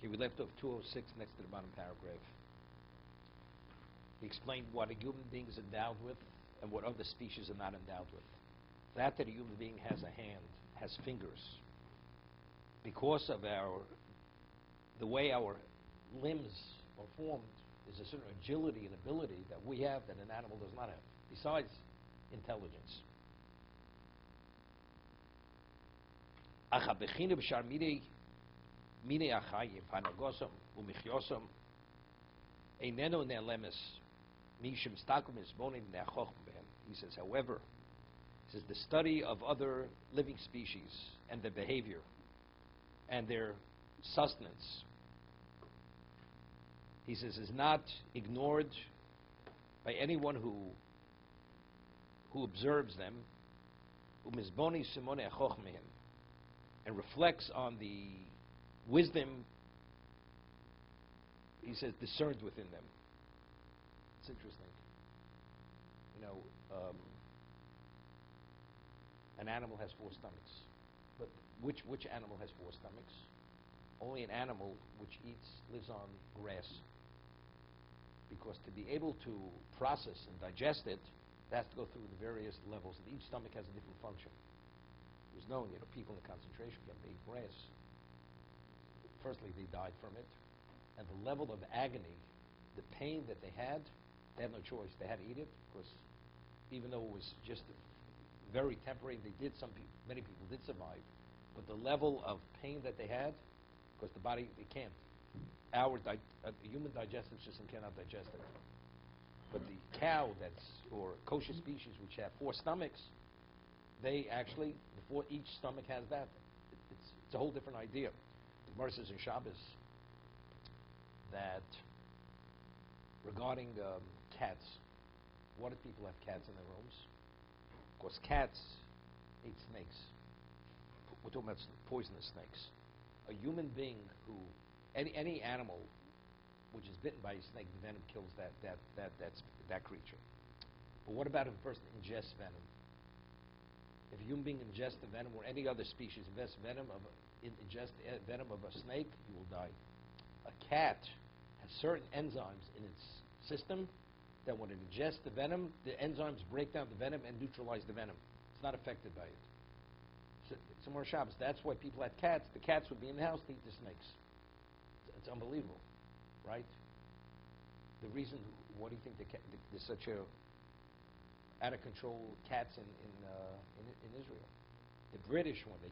Okay, we left off 206 next to the bottom paragraph. He explained what a human being is endowed with and what other species are not endowed with. That a human being has a hand, has fingers, because of the way our limbs are formed, is a certain agility and ability that we have that an animal does not have, besides intelligence. He says, however, he says the study of other living species and their behavior and their sustenance, he says, is not ignored by anyone who observes them, and reflects on the wisdom, he says, discerned within them. It's interesting. You know, an animal has 4 stomachs. But which animal has 4 stomachs? Only an animal which lives on grass. Because to be able to process and digest it, it has to go through the various levels. Each stomach has a different function. It was known, people in the concentration camp, they ate grass. Firstly, they died from it. And the level of agony, the pain that they had no choice. They had to eat it, because even though it was just very temporary, many people did survive. But the level of pain that they had, because the body, it can't. The human digestive system cannot digest it. But the cow or kosher species, which have 4 stomachs, they actually, each stomach has that. It's a whole different idea. The Gemara says in Shabbos that regarding cats, what do people have cats in their rooms? Of course, cats eat snakes. We're talking about poisonous snakes. A human being any animal which is bitten by a snake, the venom kills that creature. But what about if a person ingests venom? If a human being ingests the venom, or any other species ingests venom of a snake, you will die. A cat has certain enzymes in its system that when it ingests the venom, the enzymes break down the venom and neutralize the venom. It's not affected by it. So more Shabbos. That's why people had cats. The cats would be in the house to eat the snakes. It's unbelievable, right? The reason, what do you think there's such a out of control cats in Israel? The British, when they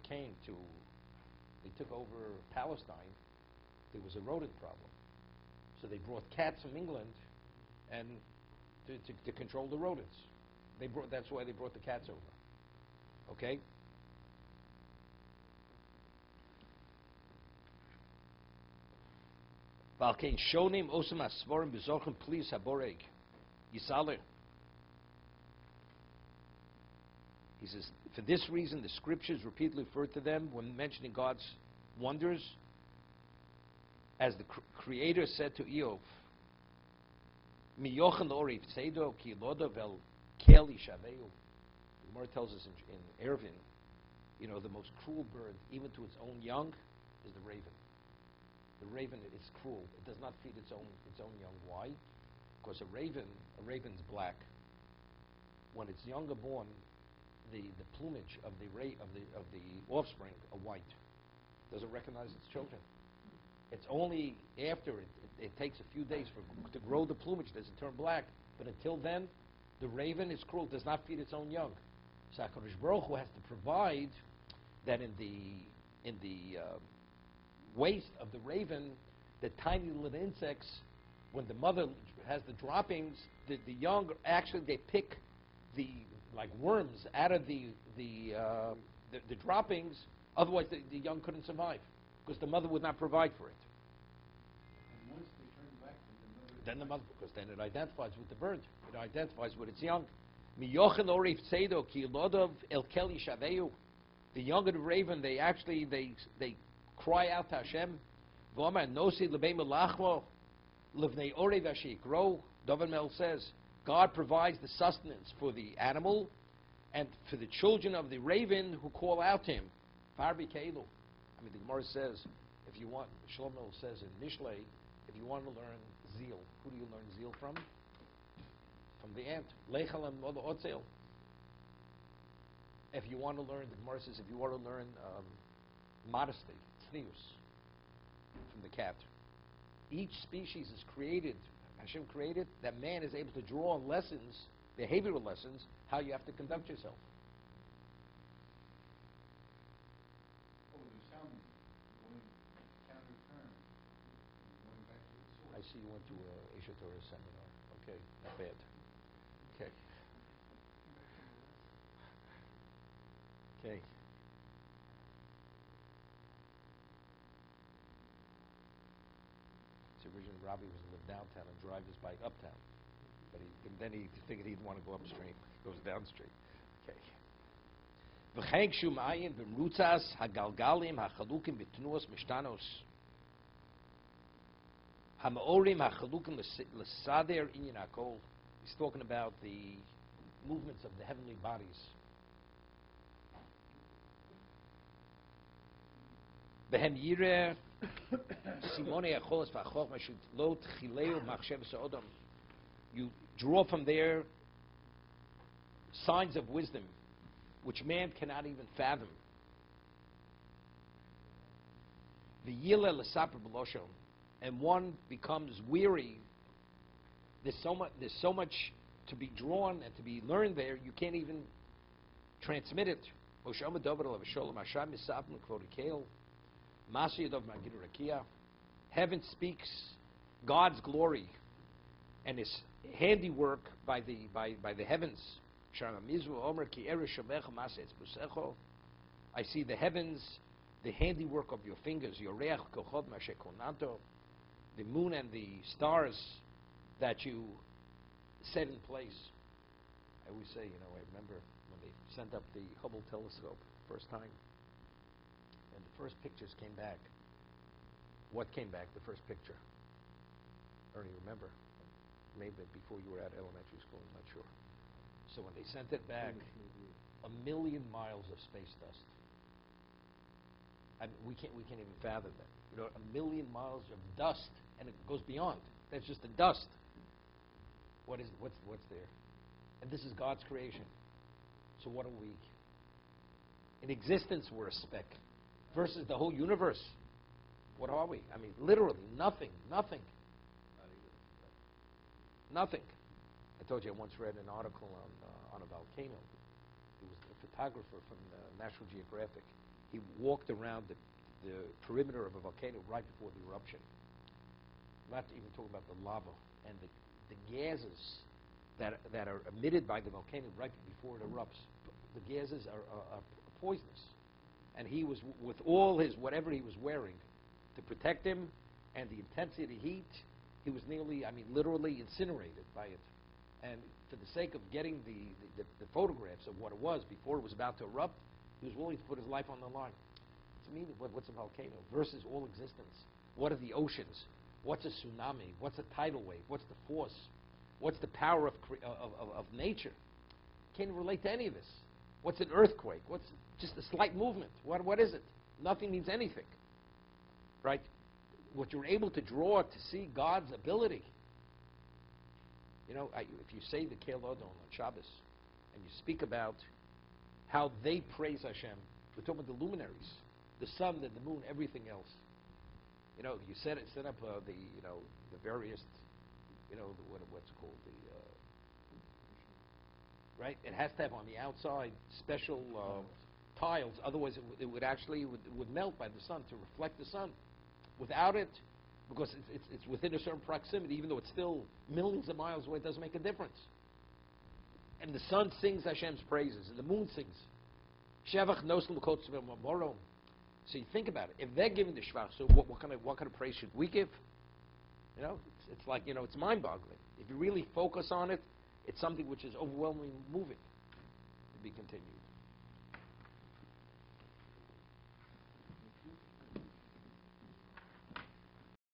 took over Palestine, there was a rodent problem. So they brought cats from England and to control the rodents. That's why they brought the cats over. Okay? He says, for this reason, the scriptures repeatedly refer to them when mentioning God's wonders. As the Creator said to Eov, the Gemara tells us in Eruvin, the most cruel bird, even to its own young, is the raven. The raven is cruel. It does not feed its own young. Why? Because a raven's black. When its young are born, the plumage of the offspring are white. Doesn't recognize its children. It's only after it takes a few days to grow the plumage does it turn black. But until then, the raven is cruel. Does not feed its own young. So HaKadosh Baruch Hu has to provide that in the waist of the raven, the tiny little insects, when the mother has the droppings, the young actually they pick like worms out of the droppings. Otherwise, the young couldn't survive because the mother would not provide for it. And once they turn black, then the mother, because then it identifies with the bird. It identifies with its young. The young of the raven, they cry out to Hashem. David Mel says, God provides the sustenance for the animal and for the children of the raven who call out to him. The Gemara says, if if you want, Shlomo says in Mishlei, if you want to learn zeal, who do you learn zeal from? From the ant. Leichel and otzel. If you want to learn, the Gemara says, if you want to learn modesty, tznius, from the cat. Each species is created, Hashem created, that man is able to draw on lessons, behavioral lessons, how you have to conduct yourself. Oh, there's some going counter turn, going back to the source. I see you went to a Asia Torah seminar. Okay, not bad. Okay. Okay. So originally Robbie was to live downtown and drive his bike uptown. But then he figured he'd want to go upstream. He goes downstream. Okay. V'chein shumayin v'mrutzas hagalgalim hachalukim v'tnuos mishtanos ha'maorim hachalukim l'sader inyan hakol. He's talking about the movements of the heavenly bodies. V'hem yireh simone acholos v'achokma shelo tchileu machshavas ha'odam. You draw from there signs of wisdom which man cannot even fathom. V'yileh l'saper b'loshon, and one becomes weary. There's so much to be drawn and to be learned there. You can't even transmit it. Heaven speaks God's glory and His handiwork by the heavens. I see the heavens, the handiwork of your fingers. The moon and the stars that you set in place. I always say, I remember when they sent up the Hubble telescope first time, and the first pictures came back. What came back, the first picture? Ernie, remember? Maybe before you were at elementary school, I'm not sure. So when they sent it back, 1,000,000 miles of space dust. I mean, we can't even fathom that. 1,000,000 miles of dust, and it goes beyond. That's just the dust. What is what's there? And this is God's creation. So what are we? In existence, we're a speck. Versus the whole universe. What are we? I mean, literally nothing. Nothing. Nothing. I told you I once read an article on a volcano. It was a photographer from National Geographic. He walked around the perimeter of a volcano right before the eruption. Not even talking about the lava and the gases that are emitted by the volcano right before it erupts. The gases are poisonous. And he was, with all his, whatever he was wearing, to protect him and the intensity of the heat, he was nearly, literally incinerated by it. And for the sake of getting the photographs of what it was before it was about to erupt, he was willing to put his life on the line. To me, what's a volcano versus all existence? What are the oceans? What's a tsunami? What's a tidal wave? What's the force? What's the power of nature? Can't relate to any of this. What's an earthquake? What's just a slight movement? What is it? Nothing means anything. Right? What you're able to draw to see God's ability. If you say the Kel Odom on Shabbos, and you speak about how they praise Hashem, we're talking about the luminaries, the sun, the moon, everything else. You set up the various, what's it called, right? It has to have on the outside special tiles, otherwise it would melt by the sun to reflect the sun. Without it, because it's within a certain proximity, even though it's still millions of miles away, it doesn't make a difference. And the sun sings Hashem's praises, and the moon sings. So you think about it. If they're giving the shvach, so what kind of praise should we give? It's like, it's mind-boggling. If you really focus on it, it's something which is overwhelmingly moving. To be continued.